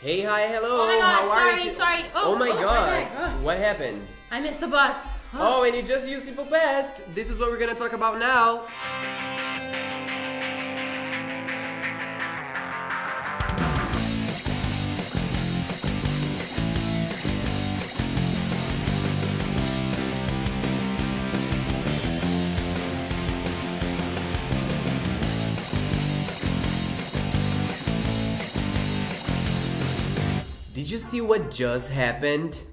Hey, hi, hello. Oh my god, How are sorry, you? sorry. Oh my god. God. What happened? I missed the bus. Oh, and you just used simple past. This is what we're gonna talk about now. Did you see what just happened?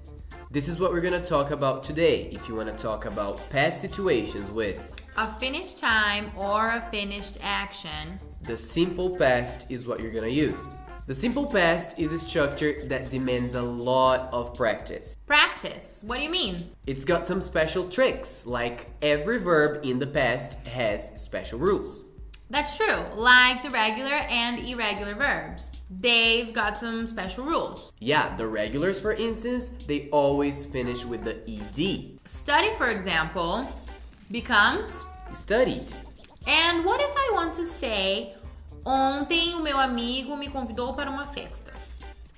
This is what we're gonna talk about today. If you wanna talk about past situations with A finished time or a finished action. the simple past is what you're gonna use. The simple past is a structure that demands a lot of practice. Practice. What do you mean? It's got some special tricks, like every verb in the past has special rules. That's true. Like the regular and irregular verbs. They've got some special rules. Yeah, the regulars, for instance, they always finish with the ed. Study, for example, becomes. Studied. And what if I want to say, ontem o meu amigo me convidou para uma festa?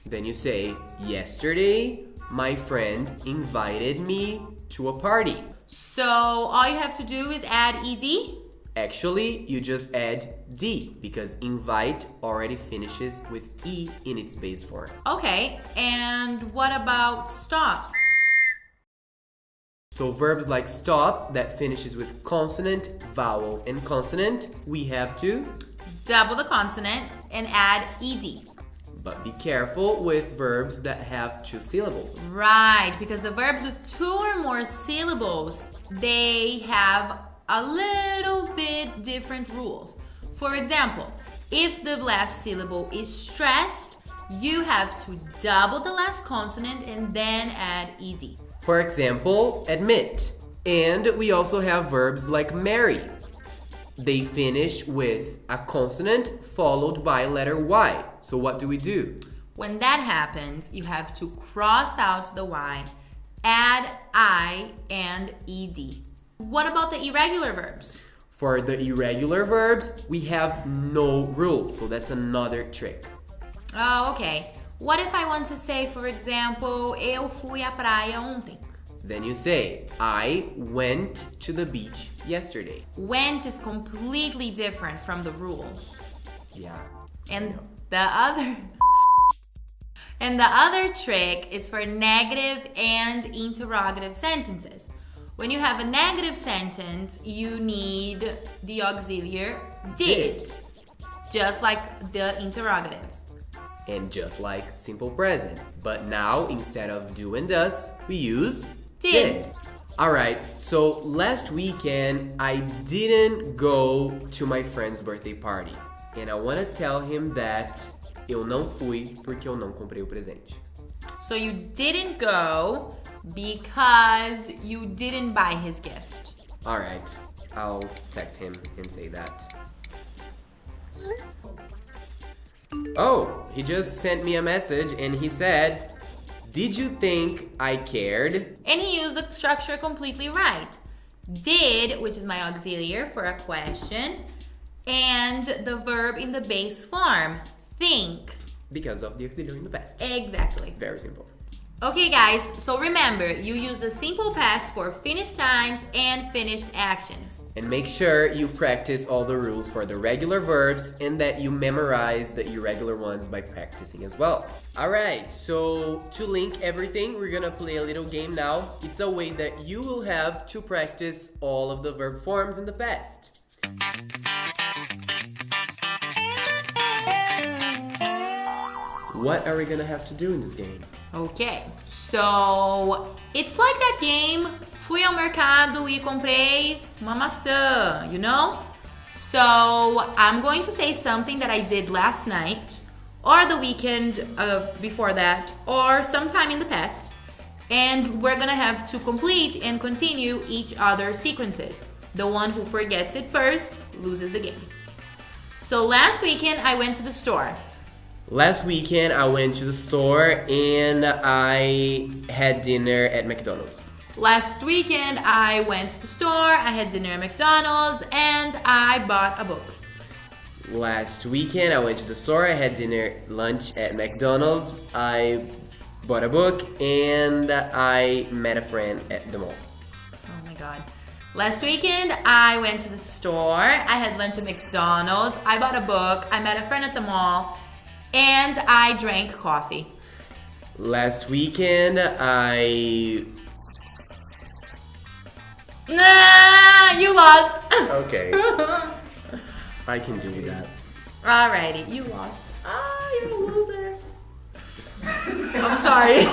Then you say, yesterday, my friend invited me to a party. So all you have to do is add ed. Actually, you just add D because invite already finishes with E in its base form. Okay, and what about stop? So verbs like stop that finishes with consonant, vowel, and consonant, we have to, Double the consonant and add ed. but be careful with verbs that have two syllables. Right, because the verbs with two or more syllables, they have a little bit different rules. For example, if the last syllable is stressed, you have to double the last consonant and then add ed. For example, admit. And we also have verbs like marry. They finish with a consonant followed by letter Y. So what do we do? When that happens, you have to cross out the Y, add I and ed. What about the irregular verbs? For the irregular verbs, we have no rules, so that's another trick. Oh, okay. What if I want to say, for example, eu fui à praia ontem? Then you say, I went to the beach yesterday. Went is completely different from the rules. Yeah. And the other trick is for negative and interrogative sentences. When you have a negative sentence, you need the auxiliary did, just like the interrogatives. And just like simple present. But now, instead of do and does, we use Did. Alright, so last weekend, I didn't go to my friend's birthday party. And I want to tell him that eu não fui porque eu não comprei o presente. So you didn't go because you didn't buy his gift. Alright, I'll text him and say that. Oh, he just sent me a message and he said, did you think I cared? And he used the structure completely right. Did, which is my auxiliary for a question, and the verb in the base form, think. Because of the auxiliary in the past. Exactly. Very simple. Okay guys, so remember, you use the simple past for finished times and finished actions. And make sure you practice all the rules for the regular verbs and that you memorize the irregular ones by practicing as well. Alright, so to link everything, we're gonna play a little game now. It's a way that you will have to practice all of the verb forms in the past. What are we gonna have to do in this game? Okay, so it's like that game, fui ao mercado e comprei uma maçã, you know? So I'm going to say something that I did last night, or the weekend before that, or sometime in the past. And we're gonna have to complete and continue each other's sequences. The one who forgets it first loses the game. So last weekend I went to the store. Last weekend, I went to the store and I had dinner at McDonald's. Last weekend, I went to the store, I had dinner at McDonald's, and I bought a book. Last weekend, I went to the store. I had lunch at McDonald's. I bought a book, and I met a friend at the mall. Oh my god. Last weekend, I went to the store. I had lunch at McDonald's. I bought a book. I met a friend at the mall, and I drank coffee. Last weekend, I... Nah, you lost. Okay. I can do that. Alrighty, you lost. You're a loser. I'm sorry.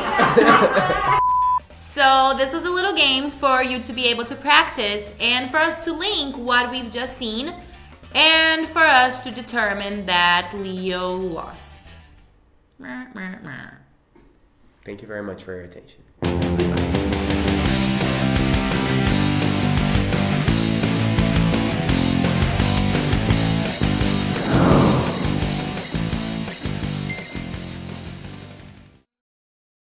So this was a little game for you to be able to practice and for us to link what we've just seen and for us to determine that Leo lost. Thank you very much for your attention. Bye.